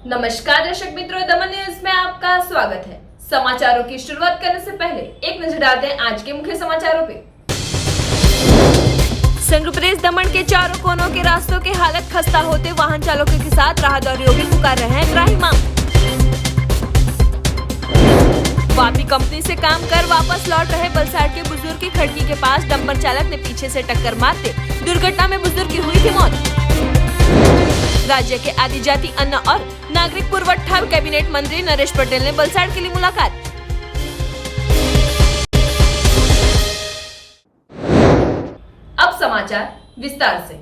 नमस्कार दर्शक मित्रों, दमन न्यूज में आपका स्वागत है। समाचारों की शुरुआत करने से पहले एक नजर डालते हैं आज के मुख्य समाचारों पे। संघ प्रदेश दमन के चारों कोनों के रास्तों की हालत खस्ता होते वाहन चालकों के साथ राहदारियों भी पुकार रहे हैं त्राहिमाम। वापी कंपनी से काम कर वापस लौट रहे वलसाड के बुजुर्ग की खिड़की के पास डंपर चालक ने पीछे से टक्कर मारते दुर्घटना में बुजुर्ग की हुई थी मौत। राज्य के आदिजाति अन्न और नागरिक पुरवठा कैबिनेट मंत्री नरेश पटेल ने वलसाड के लिए मुलाकात। अब समाचार विस्तार से।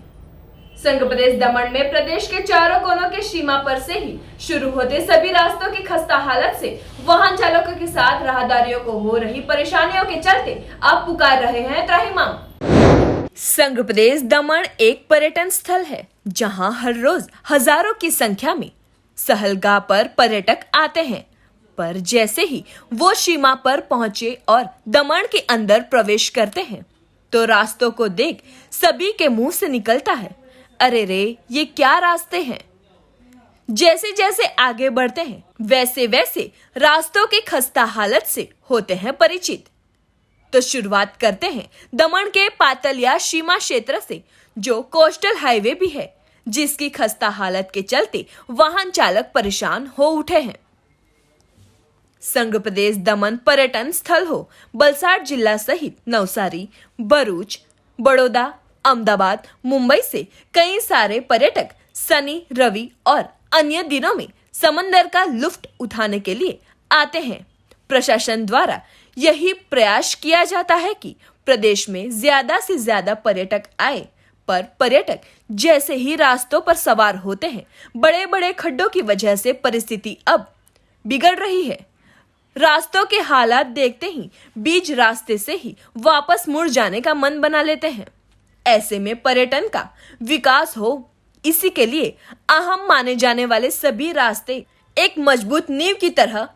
संघ प्रदेश दमन में प्रदेश के चारों कोनों के सीमा पर से ही शुरू होते सभी रास्तों की खस्ता हालत से वाहन चालकों के साथ राहदारियों को हो रही परेशानियों के चलते अब पुकार रहे हैं त्राहिमाम। संघ प्रदेश दमन एक पर्यटन स्थल है जहां हर रोज हजारों की संख्या में सहलगाह पर पर्यटक आते हैं, पर जैसे ही वो सीमा पर पहुंचे और दमन के अंदर प्रवेश करते हैं तो रास्तों को देख सभी के मुंह से निकलता है, अरे रे ये क्या रास्ते हैं। जैसे जैसे आगे बढ़ते हैं वैसे वैसे रास्तों की खस्ता हालत से होते हैं परिचित। तो शुरुआत करते हैं दमन के पातलिया सीमा क्षेत्र से, जो कोस्टल हाईवे भी है, जिसकी खस्ता हालत के चलते वाहन चालक परेशान हो उठे हैं। संघ प्रदेश दमन पर्यटन स्थल हो, वलसाड जिला सहित नवसारी, भरूच, बड़ौदा, अहमदाबाद, मुंबई से कई सारे पर्यटक शनि, रवि और अन्य दिनों में समंदर का लुत्फ उठाने के लिए आते हैं। प्रशासन द्वारा यही प्रयास किया जाता है कि प्रदेश में ज्यादा से ज्यादा पर्यटक आए, पर पर्यटक जैसे ही रास्तों पर सवार होते हैं बड़े बड़े खड्डों की वजह से परिस्थिति अब बिगड़ रही है। रास्तों के हालात देखते ही बीच रास्ते से ही वापस मुड़ जाने का मन बना लेते हैं। ऐसे में पर्यटन का विकास हो, इसी के लिए अहम माने जाने वाले सभी रास्ते एक मजबूत नींव की तरह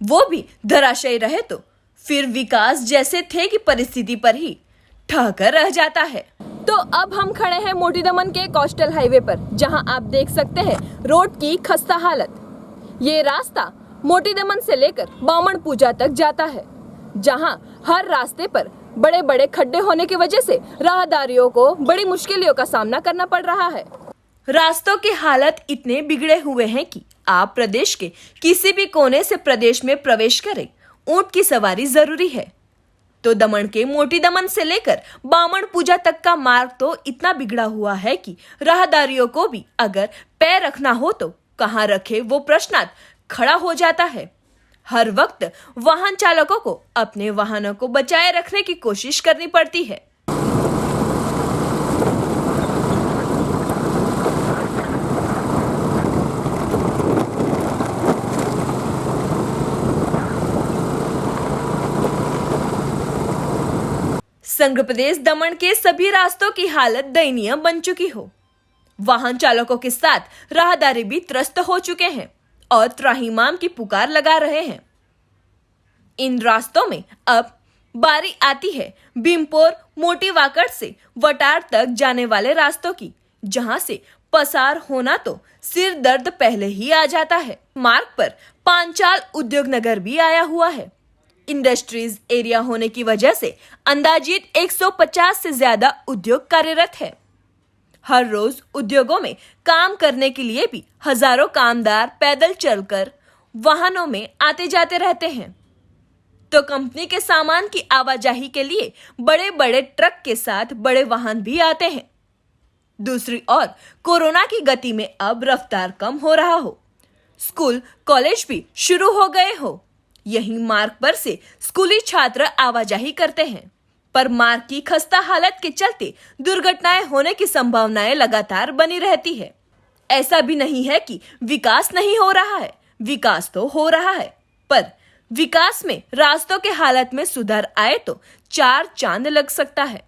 वो भी धराशायी रहे तो फिर विकास जैसे थे की परिस्थिति पर ही ठहकर रह जाता है। तो अब हम खड़े हैं मोटी दमन के कोस्टल हाईवे पर, जहां आप देख सकते हैं रोड की खस्ता हालत। ये रास्ता मोटी दमन से लेकर बामण पूजा तक जाता है, जहां हर रास्ते पर बड़े बड़े खड्डे होने की वजह से राहदारियों को बड़ी मुश्किलों का सामना करना पड़ रहा है। रास्तों की हालत इतने बिगड़े हुए हैं कि आप प्रदेश के किसी भी कोने से प्रदेश में प्रवेश करें, ऊंट की सवारी जरूरी है। तो दमन के मोटी दमन से लेकर बामण पूजा तक का मार्ग तो इतना बिगड़ा हुआ है कि राहदारियों को भी अगर पैर रखना हो तो कहां रखे वो प्रश्नार्थ खड़ा हो जाता है। हर वक्त वाहन चालकों को अपने वाहनों को बचाए रखने की कोशिश करनी पड़ती है। संघ प्रदेश दमन के सभी रास्तों की हालत दयनीय बन चुकी हो। वाहन चालकों के साथ राहदारी भी त्रस्त हो चुके हैं और त्राहिमाम की पुकार लगा रहे हैं। इन रास्तों में अब बारी आती है भीमपुर मोटी वाकड़ से वटार तक जाने वाले रास्तों की, जहां से पसार होना तो सिर दर्द पहले ही आ जाता है। मार्ग पर पांचाल उद्योग नगर भी आया हुआ है। इंडस्ट्रीज एरिया होने की वजह से अंदाजित 150 से ज्यादा उद्योग कार्यरत है। हर रोज उद्योगों में काम करने के लिए भी हजारों कामदार पैदल चलकर वाहनों में आते जाते रहते हैं। तो कंपनी के सामान की आवाजाही के लिए बड़े बड़े ट्रक के साथ बड़े वाहन भी आते हैं। दूसरी ओर कोरोना की गति में अब रफ्तार कम हो रहा हो, स्कूल कॉलेज भी शुरू हो गए हो, यही मार्ग पर से स्कूली छात्र आवाजाही करते हैं, पर मार्ग की खस्ता हालत के चलते दुर्घटनाएं होने की संभावनाएं लगातार बनी रहती है। ऐसा भी नहीं है कि विकास नहीं हो रहा है, विकास तो हो रहा है, पर विकास में रास्तों के हालत में सुधार आए तो चार चांद लग सकता है।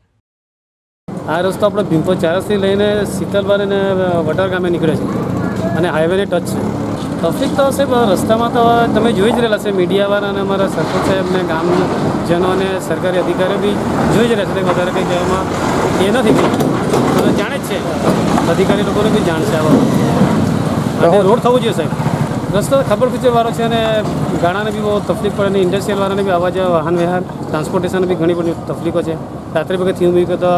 आ रस्तो આપણે ભીમપુર ચારસથી લઈને શીતલબાર અને વટારગામે નીકળે છે અને હાઈવેને ટચ છે। ટ્રાફિક તો સાહેબ રસ્તામાં તો તમે જોઈ જ રહેલા છે, મીડિયાવાળા અને અમારા સરપંચ સાહેબ ને ગામજનો અને સરકારી અધિકારીઓ બી જોઈ જ રહ્યા છે। વધારે કંઈ કહેવામાં એ નથી, તો જાણે જ છે, अधिकारी लोगों ने भी जान से रोड थवू जो साहब। રસ્તો ખબર પૂછવાળો છે અને ગાણાને બી બહુ તકલીફ પડે ને ઇન્ડસ્ટ્રીયલવાળાને બી અવાજ વાહન વ્યવહાર ટ્રાન્સપોર્ટેશન બી ઘણી બધી તકલીફો છે. રાત્રે વખત થયું બી તો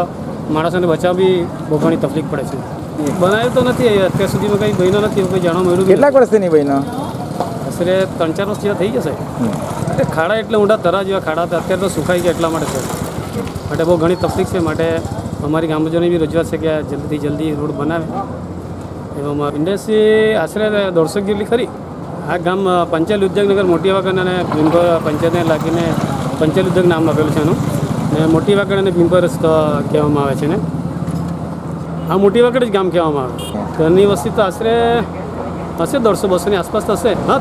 માણસોને બચાવ બી બહુ ઘણી તકલીફ પડે છે. બનાવ્યું તો નથી અત્યાર સુધીમાં કંઈ બન્યો નથી એવું કંઈ જાણવા મળ્યું. કેટલાક વર્ષથી નહીં બન્યો? આશરે 3-4 વર્ષ જેવા થઈ જશે. એટલે ખાડા એટલે ઊંડા તરા જેવા ખાડા હતા, અત્યારે તો સુકાઈ ગયા એટલા માટે છે. માટે બહુ ઘણી તકલીફ છે. માટે અમારી ગામજનોની બી રજૂઆત છે કે આ જલ્દીથી જલ્દી રોડ બનાવે. એવામાં ઇન્ડસ્ટ્રી આશરે 150 જેટલી ખરી. આ ગામ પંચાયત ઉદ્યોગનગર મોટી વાગડ અને ભીમપર પંચાયતને લાગીને પંચાયત ઉદ્યોગ નામ આપેલું છે એનું. ને મોટી વાગડ અને ભીમપર રસ્તો કહેવામાં આવે છે ને આ મોટી વાગડ જ ગામ કહેવામાં આવે. ઘરની વસ્તી તો આશરે હશે 150-200ની આસપાસ થશે. હા,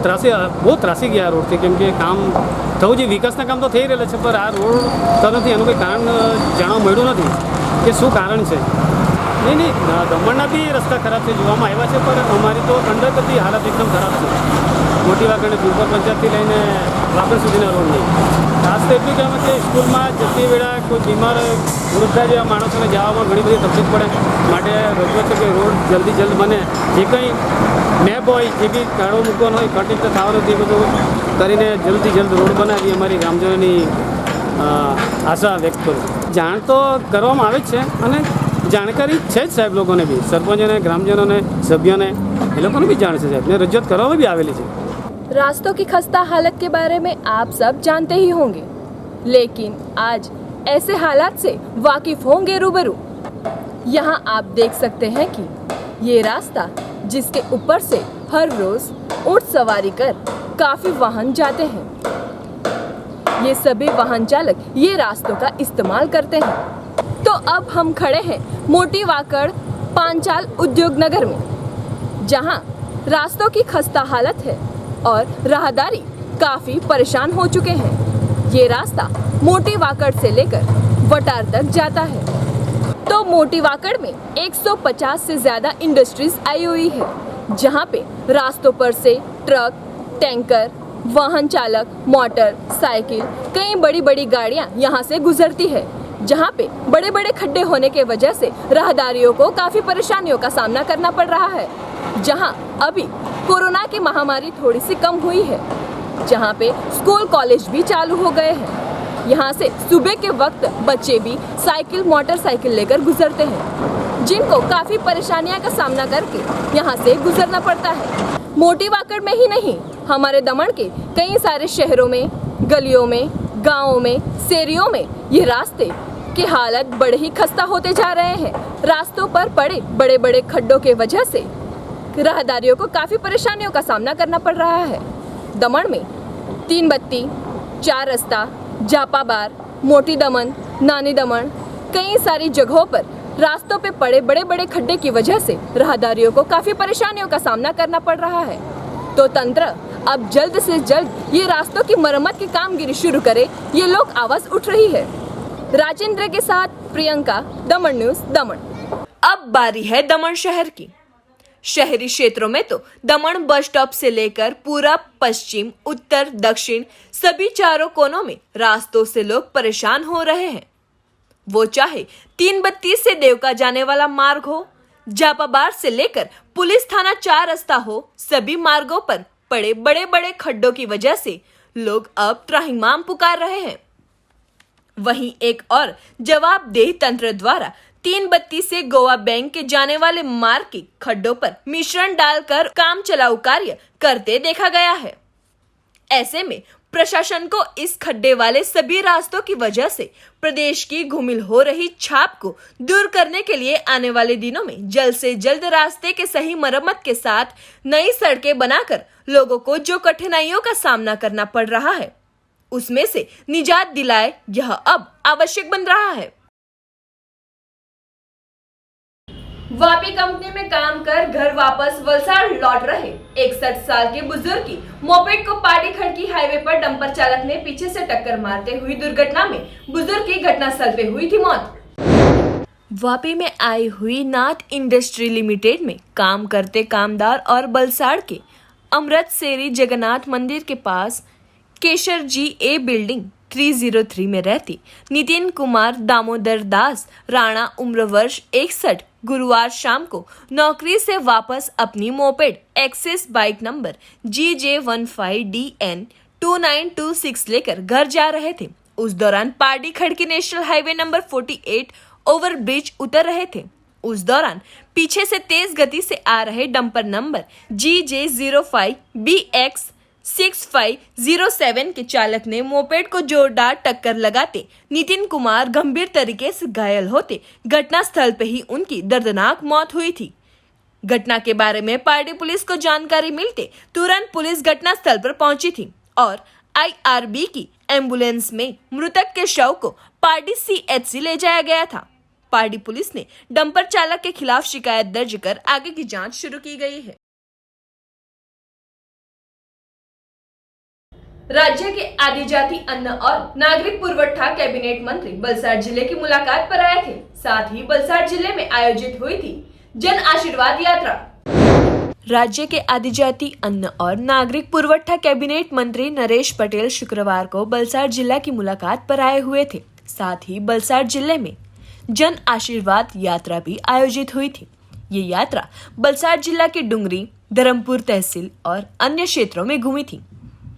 બહુ ત્રાસી ગયા આ રોડથી, કેમ કે કામ થવું જોઈએ, વિકાસના કામ તો થઈ રહેલા છે, પણ આ રોડ તો નથી. એનું કંઈ કારણ જાણવા મળ્યું નથી કે શું કારણ છે. નહીં, દમણના બી રસ્તા ખરાબ છે, જોવામાં આવ્યા છે, પણ અમારી તો કંડકની હાલત એકદમ ખરાબ છે. મોટી વાગડ ભીમપર પંચાયતથી લઈને વાગડ સુધીના રોડ નહીં. ખાસ તો એટલું કહેવામાં કે સ્કૂલમાં જતી વેળા કોઈ બીમાર વૃદ્ધા જેવા માણસોને જવામાં ઘણી બધી તકલીફ પડે. માટે રજૂઆત છે કે રોડ જલ્દી જલ્દ બને. જે કંઈ મેપ હોય, જે બી કાળો મૂકવાનો હોય, કટિંગ થવાનું તે બધું કરીને જલ્દી જલ્દ રોડ બનાવી અમારી ગામજનોની આશા વ્યક્ત કરું. જાણ તો કરવામાં આવે જ છે અને જાણકારી છે જ સાહેબ લોકોને બી, સરપંચોને, ગ્રામજનોને, સભ્યોને, એ લોકોને भी जान से साहब ने रजूआत કરવામાં भी आवेली છે. रास्तों की खस्ता हालत के बारे में आप सब जानते ही होंगे, लेकिन आज ऐसे हालात से वाकिफ होंगे रूबरू. यहाँ आप देख सकते हैं कि ये रास्ता जिसके ऊपर से हर रोज ऊंट सवारी कर काफी वाहन जाते हैं, ये सभी वाहन चालक ये रास्तों का इस्तेमाल करते हैं. तो अब हम खड़े हैं मोटी वाकड़ पांचाल उद्योग नगर में, जहां रास्तों की खस्ता हालत है और राहदारी काफी परेशान हो चुके हैं. ये रास्ता मोटी वाकड़ से लेकर वटार तक जाता है. तो मोटी वाकड़ में 150 से ज्यादा इंडस्ट्रीज आई हुई है, जहां पे रास्तों पर से ट्रक, टैंकर, वाहन चालक, मोटर साइकिल, कई बड़ी बड़ी गाड़ियां यहां से गुजरती है, जहां पे बड़े बड़े खड्डे होने के वजह से राहदारियों को काफी परेशानियों का सामना करना पड़ रहा है. जहां अभी कोरोना की महामारी थोड़ी सी कम हुई है, जहां पे स्कूल कॉलेज भी चालू हो गए हैं. यहां से सुबह के वक्त बच्चे भी साइकिल मोटरसाइकिल लेकर गुजरते हैं, जिनको काफी परेशानियों का सामना करके यहां से गुजरना पड़ता है. मोटी वाकड़ में ही नहीं, हमारे दमन के कई सारे शहरों में, गलियों में, गाँवों में, शेरियों में ये रास्ते की हालत बड़े ही खस्ता होते जा रहे हैं. रास्तों पर पड़े बड़े बड़े खड्डों के वजह से राहदारियों को काफ़ी परेशानियों का सामना करना पड़ रहा है. दमन में 3 बत्ती, 4 रास्ता, जापाबार, मोटी दमन, नानी दमन, कई सारी जगहों पर रास्तों पे पड़े बड़े बड़े खड्डे की वजह से राहदारियों को काफ़ी परेशानियों का सामना करना पड़ रहा है. तो तंत्र अब जल्द से जल्द ये रास्तों की मरम्मत की कामगिरी शुरू करे, ये लोग आवाज़ उठ रही है. राजेंद्र के साथ प्रियंका, दमन न्यूज़, दमन. अब बारी है दमन शहर की. शहरी क्षेत्रों में तो दमन बस स्टॉप से लेकर पूरा पश्चिम, उत्तर, दक्षिण सभी चारों कोनों में रास्तों से लोग परेशान हो रहे हैं. वो चाहे 3 बत्ती से देवका जाने वाला मार्ग हो, जापाबार से लेकर पुलिस थाना 4 रास्ता हो, सभी मार्गों पर पड़े बड़े बड़े खड्डों की वजह से लोग अब त्राहिमाम पुकार रहे हैं. वहीं एक और जवाबदेह तंत्र द्वारा 3 बत्ती से गोवा बैंक के जाने वाले मार्ग के खड्डों पर मिश्रण डालकर काम चलाऊ कार्य करते देखा गया है. ऐसे में प्रशासन को इस खड्डे वाले सभी रास्तों की वजह से प्रदेश की घुमिल हो रही छाप को दूर करने के लिए आने वाले दिनों में जल्द से जल्द रास्ते के सही मरम्मत के साथ नई सड़कें बनाकर लोगों को जो कठिनाइयों का सामना करना पड़ रहा है, उसमें से निजात दिलाए, यह अब आवश्यक बन रहा है. वापी कंपनी में काम कर घर वापस वलसाड़ लौट रहे 61 साल के बुजुर्ग की मोपेड को पाटी खड़की हाईवे पर डंपर चालक ने पीछे से टक्कर मारते हुई दुर्घटना में बुजुर्ग की घटनास्थल पे हुई थी मौत. वापी में आई हुई नाथ इंडस्ट्री लिमिटेड में काम करते कामदार और बलसाड़ के अमृत सेरी जगन्नाथ मंदिर के पास केशर जी ए बिल्डिंग 303 में रहती नितिन कुमार दामोदर दास राणा उम्र वर्ष 61 गुरुवार शाम को नौकरी से वापस अपनी moped axis bike number GJ15DN 2926 लेकर घर जा रहे थे। उस दौरान Pardi Khadki national highway number 48 over bridge उतर रहे थे। उस दौरान पीछे से तेज गति से आ रहे डंपर नंबर GJ05BX6507 के चालक ने मोपेड को जोरदार टक्कर लगाते नितिन कुमार गंभीर तरीके से घायल होते घटना स्थल पे ही उनकी दर्दनाक मौत हुई थी। घटना के बारे में पारडी पुलिस को जानकारी मिलते तुरंत पुलिस घटना स्थल पर पहुंची थी और IRB की एम्बुलेंस में मृतक के शव को पारडी CHC ले जाया गया था। पारडी पुलिस ने डंपर चालक के खिलाफ शिकायत दर्ज कर आगे की जांच शुरू की गई है। राज्य के आदिजाति अन्न और नागरिक पुरवठा कैबिनेट मंत्री वलसाड जिले की मुलाकात पर आए थे। साथ ही वलसाड जिले में आयोजित हुई थी जन आशीर्वाद यात्रा। राज्य के आदिजाति अन्न और नागरिक पुरवठा कैबिनेट मंत्री नरेश पटेल शुक्रवार को वलसाड जिला की मुलाकात पर आए हुए थे। साथ ही वलसाड जिले में जन आशीर्वाद यात्रा भी आयोजित हुई थी। ये यात्रा वलसाड जिला के डुंगरी, धर्मपुर तहसील और अन्य क्षेत्रों में घूमी थी।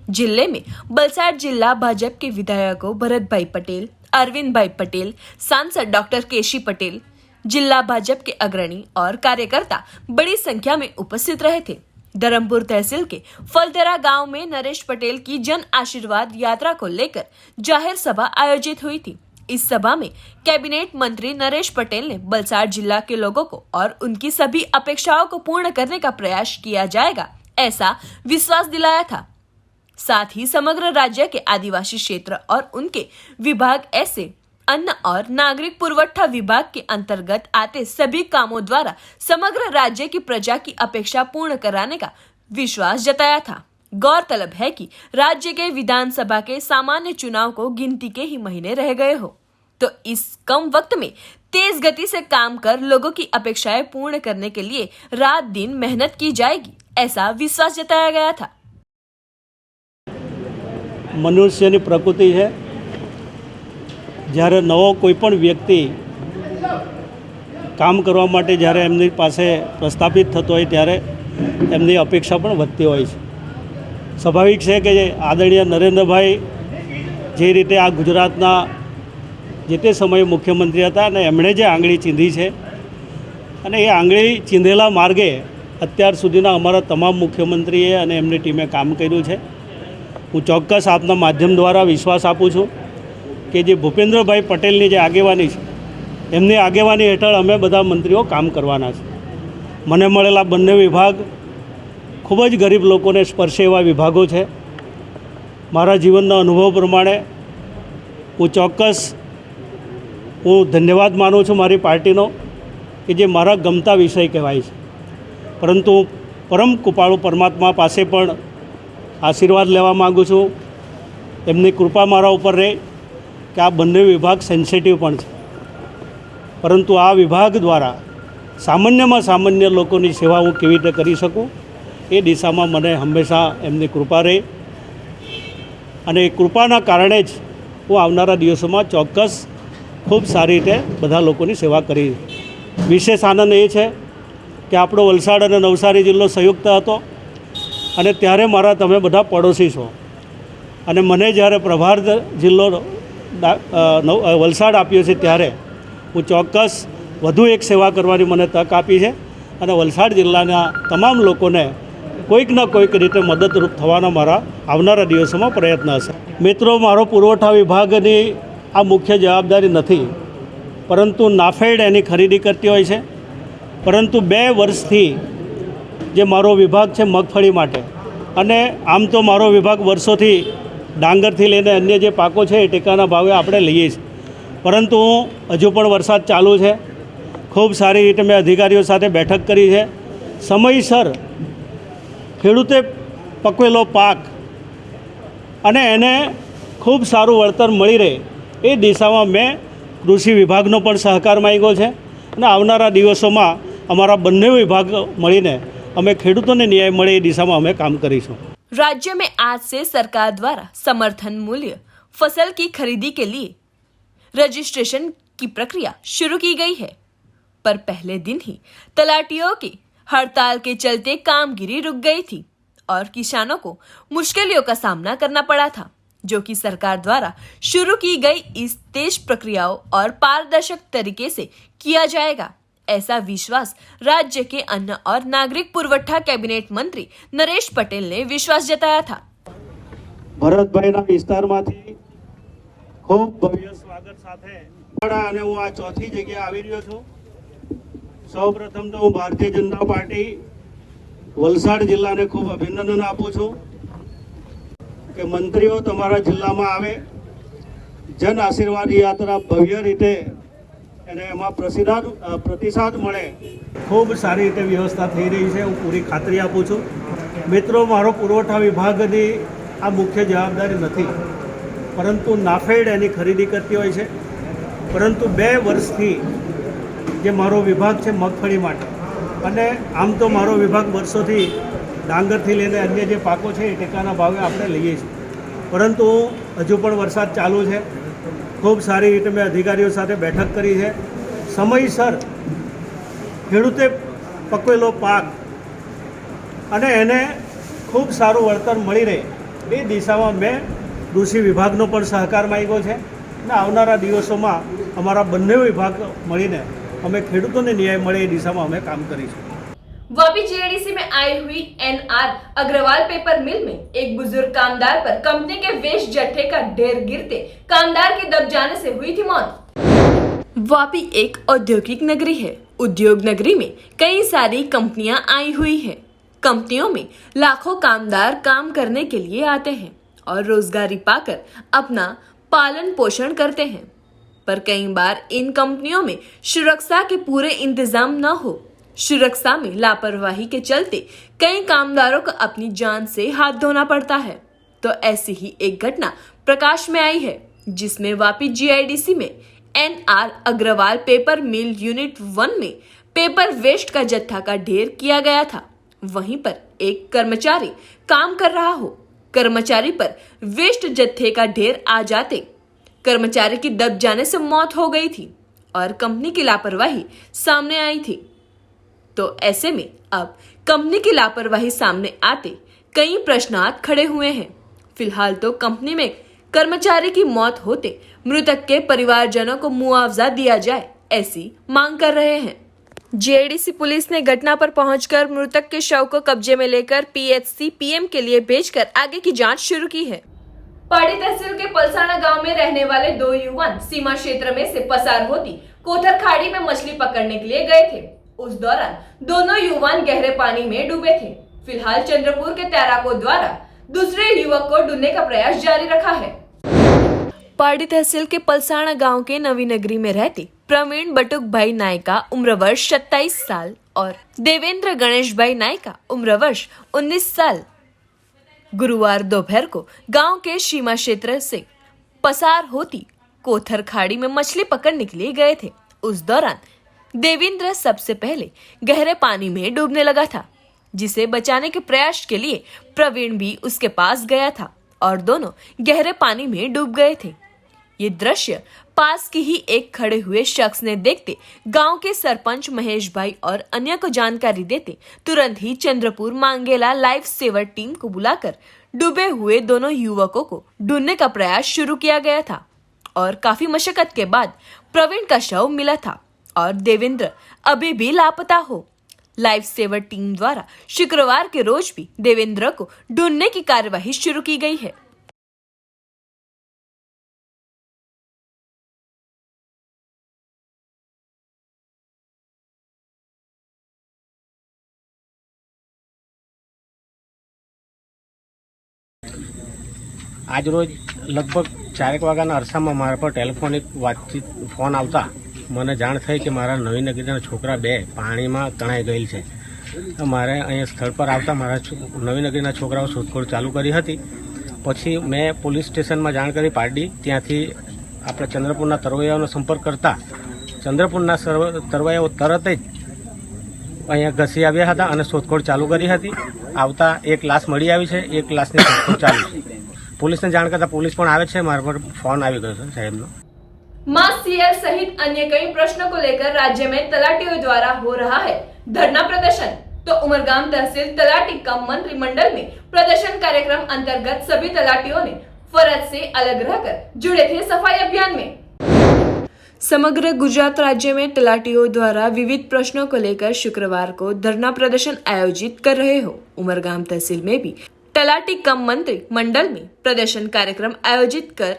जिले में वलसाड जिला भाजपा के विधायकों भरत भाई पटेल, अरविंद भाई पटेल, सांसद डॉक्टर केशी पटेल, जिला भाजपा के अग्रणी और कार्यकर्ता बड़ी संख्या में उपस्थित रहे थे। धर्मपुर तहसील के फलतेरा गांव में नरेश पटेल की जन आशीर्वाद यात्रा को लेकर जाहिर सभा आयोजित हुई थी। इस सभा में कैबिनेट मंत्री नरेश पटेल ने वलसाड जिला के लोगों को और उनकी सभी अपेक्षाओं को पूर्ण करने का प्रयास किया जाएगा, ऐसा विश्वास दिलाया था। साथ ही समग्र राज्य के आदिवासी क्षेत्र और उनके विभाग ऐसे अन्न और नागरिक पुरवठा विभाग के अंतर्गत आते सभी कामों द्वारा समग्र राज्य की प्रजा की अपेक्षा पूर्ण कराने का विश्वास जताया था। गौरतलब है कि राज्य के विधानसभा के सामान्य चुनाव को गिनती के ही महीने रह गए हो, तो इस कम वक्त में तेज गति से काम कर लोगों की अपेक्षाएं पूर्ण करने के लिए रात दिन मेहनत की जाएगी, ऐसा विश्वास जताया गया था। મનુષ્યની પ્રકૃતિ છે, જ્યારે નવો કોઈપણ વ્યક્તિ કામ કરવા માટે જ્યારે એમની પાસે પ્રસ્થાપિત થતો હોય ત્યારે એમની અપેક્ષા પણ વધતી હોય છે। સ્વાભાવિક છે કે આદરણીય નરેન્દ્રભાઈ જે રીતે આ ગુજરાતના જે તે સમયે મુખ્યમંત્રી હતા અને એમણે જે આંગળી ચીંધી છે અને એ આંગળી ચીંધેલા માર્ગે અત્યાર સુધીના અમારા તમામ મુખ્યમંત્રીએ અને એમની ટીમે કામ કર્યું છે। હું ચોક્કસ આપના માધ્યમ દ્વારા વિશ્વાસ આપું છું કે જે ભૂપેન્દ્રભાઈ પટેલની જે આગેવાની છે એમની આગેવાની હેઠળ અમે બધા મંત્રીઓ કામ કરવાના છે। મને મળેલા બંને વિભાગ ખૂબ જ ગરીબ લોકોને સ્પર્શે એવા વિભાગો છે। મારા જીવનના અનુભવ પ્રમાણે હું ચોક્કસ ધન્યવાદ માનું છું મારી પાર્ટીનો કે જે મારા ગમતા વિષય કહેવાય છે, પરંતુ પરમ કૃપાળુ પરમાત્મા પાસે પણ આશીર્વાદ લેવા માગું છું। એમની કૃપા મારા ઉપર રહે કે આ બંને વિભાગ સેન્સિટિવ પણ છે, પરંતુ આ વિભાગ દ્વારા સામાન્યમાં સામાન્ય લોકોની સેવા હું કેવી રીતે કરી શકું એ દિશામાં મને હંમેશા એમની કૃપા રહે અને એ કૃપાના કારણે જ હું આવનારા દિવસોમાં ચોક્કસ ખૂબ સારી રીતે બધા લોકોની સેવા કરી। વિશેષ આનંદ એ છે કે આપણો વલસાડ અને નવસારી જિલ્લો સંયુક્ત હતો અને ત્યારે મારા તમે બધા પડોશી છો અને મને જ્યારે પ્રભાર જિલ્લો વલસાડ આપ્યો છે ત્યારે હું ચોક્કસ વધુ એક સેવા કરવાની મને તક આપી છે અને વલસાડ જિલ્લાના તમામ લોકોને કોઈક ના કોઈક રીતે મદદરૂપ થવાના મારા આવનારા દિવસોમાં પ્રયત્ન હશે। મિત્રો, મારો પુરવઠા વિભાગની આ મુખ્ય જવાબદારી નથી, પરંતુ નાફેડ એની ખરીદી કરતી હોય છે। પરંતુ 2 વર્ષથી જે મારો વિભાગ છે મગફળી માટે, અને આમ તો મારો વિભાગ વર્ષોથી ડાંગરથી લઈને અન્ય જે પાકો છે એ ટેકાના ભાવે આપણે લઈએ છીએ, પરંતુ હજુ પણ વરસાદ ચાલુ છે। ખૂબ સારી રીતે મેં અધિકારીઓ સાથે બેઠક કરી છે। સમયસર ખેડૂતે પકવેલો પાક અને એને ખૂબ સારું વળતર મળી રહે એ દિશામાં મેં કૃષિ વિભાગનો પણ સહકાર માંગ્યો છે અને આવનારા દિવસોમાં અમારા બંને વિભાગ મળીને અમે ખેડૂતોને ન્યાય મળે એ દિશામાં અમે કામ કરીશું। राज्य में आज से सरकार द्वारा समर्थन मूल्य फसल की खरीदी के लिए रजिस्ट्रेशन की प्रक्रिया शुरू की गई है, पर पहले दिन ही तलाटियों की हड़ताल के चलते कामगिरी रुक गई थी और किसानों को मुश्किलों का सामना करना पड़ा था, जो कि सरकार द्वारा शुरू की गई इस तेज प्रक्रियाओं और पारदर्शक तरीके से किया जाएगा, ऐसा विश्वास राज्य के अन्न और नागरिक पुरवठा कैबिनेट मंत्री नरेश पटेल ने विश्वास जताया था। ભરતભાઈના વિસ્તારમાંથી ખૂબ ભવ્ય સ્વાગત સાથે અને હું આ ચોથી જગ્યાએ આવી રહ્યો છું। સૌપ્રથમ તો હું ભારતીય જનતા પાર્ટી વલસાડ જિલ્લાને ખૂબ અભિનંદન આપું છું કે મંત્રીઓ તમારા જિલ્લામાં આવે, જન આશીર્વાદ યાત્રા ભવ્ય રીતે અને એમાં પ્રતિસાદ મળે, ખૂબ સારી રીતે વ્યવસ્થા થઈ રહી છે, હું પૂરી ખાતરી આપું છું। મિત્રો, મારો પુરવઠા વિભાગની આ મુખ્ય જવાબદારી નથી, પરંતુ નાફેડ એની ખરીદી કરતી હોય છે। પરંતુ 2 વર્ષથી જે મારો વિભાગ છે મગફળી માટે, અને આમ તો મારો વિભાગ વર્ષોથી ડાંગરથી લઈને અન્ય જે પાકો છે એ ટેકાના ભાવે આપણે લઈએ છીએ, પરંતુ હજુ પણ વરસાદ ચાલુ છે। ખૂબ સારી રીતે મેં અધિકારીઓ સાથે બેઠક કરી છે। સમયસર ખેડૂતે પકવેલો પાક અને એને ખૂબ સારું વળતર મળી રહે એ દિશામાં મેં કૃષિ વિભાગનો પણ સહકાર માંગ્યો છે અને આવનારા દિવસોમાં અમારા બંને વિભાગ મળીને અમે ખેડૂતોને ન્યાય મળે એ દિશામાં અમે કામ કરીશું। वापी जीआईडीसी में आई हुई एनआर अग्रवाल पेपर मिल में एक बुजुर्ग कामदार पर कंपनी के वेस्ट जत्थे का ढेर गिरते कामदार के दब जाने से हुई थी मौत। वापी एक औद्योगिक नगरी है। उद्योग नगरी में कई सारी कंपनियां आई हुई है। कंपनियों में लाखों कामदार काम करने के लिए आते हैं और रोजगारी पाकर अपना पालन पोषण करते हैं, पर कई बार इन कंपनियों में सुरक्षा के पूरे इंतजाम न हो। सुरक्षा में लापरवाही के चलते कई कामदारों को अपनी जान से हाथ धोना पड़ता है। तो ऐसी ही एक घटना प्रकाश में आई है, जिसमें वापी जीआईडीसी में एनआर अग्रवाल पेपर मिल यूनिट 1 में पेपर वेस्ट का जत्था का ढेर किया गया था। वहीं पर एक कर्मचारी काम कर रहा हो, कर्मचारी पर वेस्ट जत्थे का ढेर आ जाते कर्मचारी की दब जाने से मौत हो गई थी और कंपनी की लापरवाही सामने आई थी। तो ऐसे में अब कंपनी की लापरवाही सामने आते कई प्रश्नार्थ खड़े हुए हैं। फिलहाल तो कंपनी में कर्मचारी की मौत होते मृतक के परिवारजनों को मुआवजा दिया जाए, ऐसी मांग कर रहे हैं। जीआईडीसी पुलिस ने घटना पर पहुंचकर मृतक के शव को कब्जे में लेकर पीएचसी पीएम के लिए भेजकर आगे की जांच शुरू की है। पाड़ी तहसील के पलसाना गांव में रहने वाले 2 युवक सीमा क्षेत्र में से पसार होती कोथर खाड़ी में मछली पकड़ने के लिए गए थे। उस दौरान दोनों युवक गहरे पानी में डूबे थे। फिलहाल चंद्रपुर के तैराकों द्वारा दूसरे युवक को ढूंढने का प्रयास जारी रखा है। पाड़ी तहसील के पलसाना गांव के नवी नगरी में रहते प्रवीण बटुक भाई नायका उम्र वर्ष 27 साल और देवेंद्र गणेश भाई नायका उम्र वर्ष 19 साल गुरुवार दोपहर को गांव के सीमा क्षेत्र से पसार होती कोथर खाड़ी में मछली पकड़ने के लिए गए थे। उस दौरान देवेंद्र सबसे पहले गहरे पानी में डूबने लगा था, जिसे बचाने के प्रयास के लिए प्रवीण भी उसके पास गया था और दोनों गहरे पानी में डूब गए थे। ये दृश्य पास की ही एक खड़े हुए शख्स ने देखते गांव के सरपंच महेश भाई और अन्य को जानकारी देते तुरंत ही चंद्रपुर मांगेला लाइफ सेवर टीम को बुलाकर डूबे हुए दोनों युवकों को ढूंढने का प्रयास शुरू किया गया था और काफी मशक्कत के बाद प्रवीण का शव मिला था और देवेंद्र अभी भी लापता हो। लाइफ सेवर टीम द्वारा शुक्रवार के रोज भी देवेंद्र को ढूंढने की कार्यवाही शुरू की गई है। आज रोज लगभग 4 वाग्याના અરસામાં મારા પર ટેલિફોનિક વાતચીત ફોન આવતા મને જાણ થઈ કે મારા નવી નગરીના છોકરા 2 પાણીમાં તણાઈ ગયેલ છે। મારે અહીંયા સ્થળ પર આવતા મારા નવી નગરીના છોકરાઓ શોધખોળ ચાલુ કરી હતી। પછી મેં પોલીસ સ્ટેશનમાં જાણ કરી પારડી, ત્યાંથી આપણે ચંદ્રપુરના તરવૈયાઓનો સંપર્ક કરતા ચંદ્રપુરના તરવૈયાઓ તરત જ અહીંયા ઘસી આવ્યા હતા અને શોધખોળ ચાલુ કરી હતી। આવતા એક લાશ મળી આવી છે, એક લાશની શોધખોળ ચાલુ છે। પોલીસને જાણ કરતાં પોલીસ પણ આવે છે, મારા પર ફોન આવી ગયો છે સાહેબનો। मास सीएल सहित अन्य कई प्रश्नों को लेकर राज्य में तलाटियों द्वारा हो रहा है धरना प्रदर्शन। तो उमरगाम तहसील तलाटी कम मंत्रिमंडल में प्रदर्शन कार्यक्रम अंतर्गत सभी तलाटियों ने फर्ज से अलग रहकर जुड़े थे सफाई अभियान में। समग्र गुजरात राज्य में तलाटियों द्वारा विविध प्रश्नों को लेकर शुक्रवार को धरना प्रदर्शन आयोजित कर रहे हो। उमरगाम तहसील में भी तलाटी कम मंत्री मंडल में प्रदर्शन कार्यक्रम आयोजित कर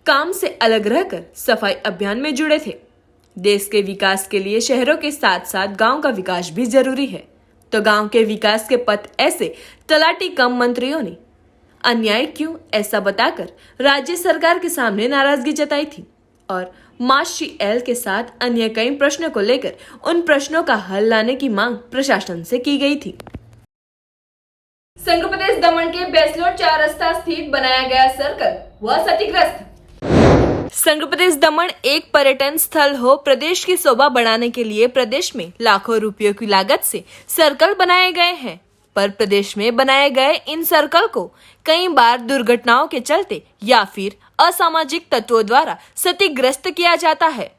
काम से अलग रहकर सफाई अभियान में जुड़े थे। देश के विकास के लिए शहरों के साथ साथ गांव का विकास भी जरूरी है, तो गांव के विकास के पथ ऐसे तलाटी कम मंत्रियों ने अन्याय क्यों ऐसा बताकर राज्य सरकार के सामने नाराजगी जताई थी और मार्शी एल के साथ अन्य कई प्रश्नों को लेकर उन प्रश्नों का हल लाने की मांग प्रशासन से की गई थी। संघ प्रदेश दमन के बेसलोड 4 रास्ता स्थित बनाया गया सर्कल हुआ क्षतिग्रस्त। संघ प्रदेश दमन एक पर्यटन स्थल हो, प्रदेश की शोभा बढ़ाने के लिए प्रदेश में लाखों रुपयों की लागत से सर्कल बनाए गए हैं, पर प्रदेश में बनाए गए इन सर्कल को कई बार दुर्घटनाओं के चलते या फिर असामाजिक तत्वों द्वारा क्षतिग्रस्त किया जाता है।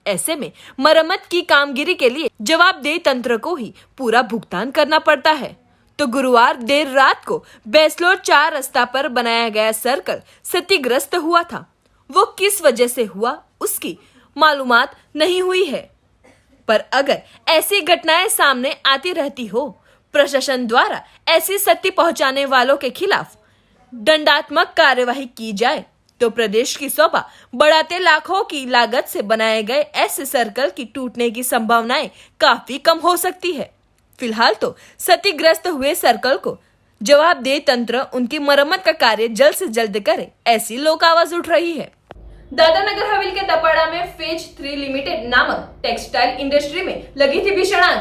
ऐसे में मरम्मत की कामगिरी के लिए जवाबदेह तंत्र को ही पूरा भुगतान करना पड़ता है। तो गुरुवार देर रात को बेसलोड 4 रास्ता पर बनाया गया सर्कल क्षतिग्रस्त हुआ था। वो किस वजह से हुआ उसकी मालूमात नहीं हुई है, पर अगर ऐसी घटनाएं सामने आती रहती हो, प्रशासन द्वारा ऐसी क्षति पहुंचाने वालों के खिलाफ दंडात्मक कार्यवाही की जाए तो प्रदेश की शोभा बढ़ाते लाखों की लागत से बनाए गए ऐसे सर्कल की टूटने की संभावनाएं काफी कम हो सकती है। फिलहाल तो क्षतिग्रस्त हुए सर्कल को जवाबदेह तंत्र उनकी मरम्मत का कार्य जल्द से जल्द करे, ऐसी लोक आवाज उठ रही है। दादरा नगर हवेली के दपाड़ा में फेज 3 लिमिटेड नामक टेक्सटाइल इंडस्ट्री में लगी थी भीषण आग।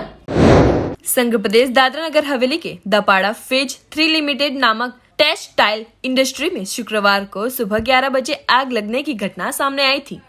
संघ प्रदेश दादरा नगर हवेली के दपाड़ा फेज 3 लिमिटेड नामक टेक्सटाइल इंडस्ट्री में शुक्रवार को सुबह 11 बजे आग लगने की घटना सामने आई थी।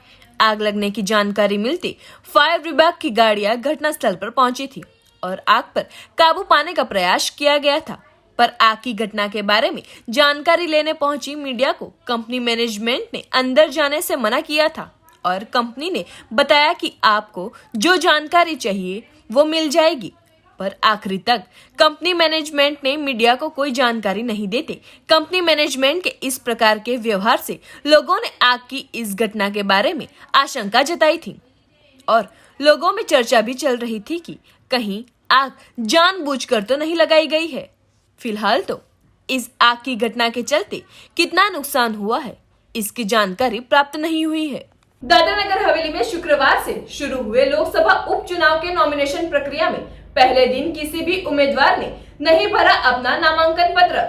आग लगने की जानकारी मिलती फायर विभाग की गाड़ियां घटनास्थल पर पहुंची थी और आग पर काबू पाने का प्रयास किया गया था, पर आग की घटना के बारे में जानकारी लेने पहुंची मीडिया को कंपनी मैनेजमेंट ने अंदर जाने से मना किया था और कंपनी ने बताया कि आपको जो जानकारी चाहिए वो मिल जाएगी, पर आखिरी तक कंपनी मैनेजमेंट ने मीडिया को कोई जानकारी नहीं देते कंपनी मैनेजमेंट के इस प्रकार के व्यवहार से लोगों ने आग की इस घटना के बारे में आशंका जताई थी और लोगों में चर्चा भी चल रही थी कि कहीं आग जानबूझकर तो नहीं लगाई गई है। फिलहाल तो इस आग की घटना के चलते कितना नुकसान हुआ है इसकी जानकारी प्राप्त नहीं हुई है। दादरा नगर हवेली में शुक्रवार से शुरू हुए लोकसभा उपचुनाव के नॉमिनेशन प्रक्रिया में पहले दिन किसी भी उम्मीदवार ने नहीं भरा अपना नामांकन पत्र।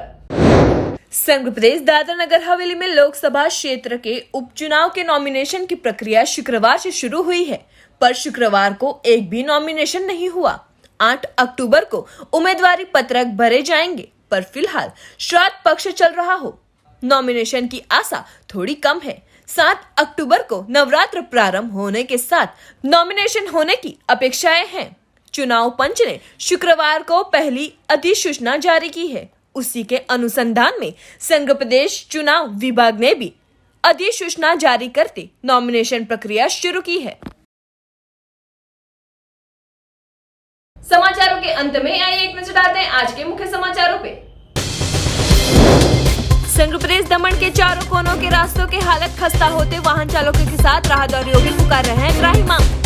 संघ प्रदेश दादरा नगर हवेली में लोकसभा क्षेत्र के उपचुनाव के नॉमिनेशन की प्रक्रिया शुक्रवार से शुरू हुई है, पर शुक्रवार को एक भी नॉमिनेशन नहीं हुआ। 8 अक्टूबर को उम्मीदवारी पत्रक भरे जाएंगे, पर फिलहाल श्राद्ध पक्ष चल रहा हो, नॉमिनेशन की आशा थोड़ी कम है। 7 अक्टूबर को नवरात्र प्रारंभ होने के साथ नॉमिनेशन होने की अपेक्षाएं हैं। चुनाव पंच ने शुक्रवार को पहली अधिसूचना जारी की है। उसी के अनुसंधान में संघ प्रदेश चुनाव विभाग ने भी अधिसूचना जारी करते नॉमिनेशन प्रक्रिया शुरू की है। समाचारों के अंत में आइए एक नजर डालते हैं आज के मुख्य समाचारों पे। संघ प्रदेश दमन के चारों कोनों के रास्तों की हालत खस्ता होते वाहन चालकों के साथ राहदारियों भी पुकार रहे हैं ग्राही मांग।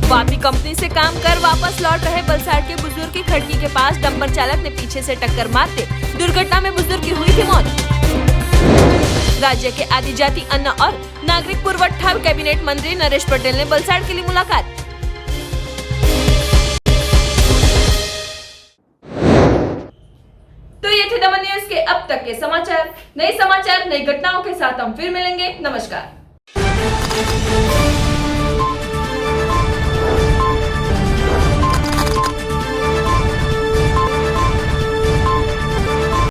वापी कंपनी से काम कर वापस लौट रहे वलसाड़ के बुजुर्ग की खिड़की के पास डंपर चालक ने पीछे से टक्कर मारते दुर्घटना में बुजुर्ग की हुई थी मौत। राज्य के आदिजाति अन्न और नागरिक पुरवठा कैबिनेट मंत्री नरेश पटेल ने वलसाड़ के लिए मुलाकात। तो ये थे दमन न्यूज के अब तक के समाचार। नए समाचार नई घटनाओं के साथ हम फिर मिलेंगे। नमस्कार।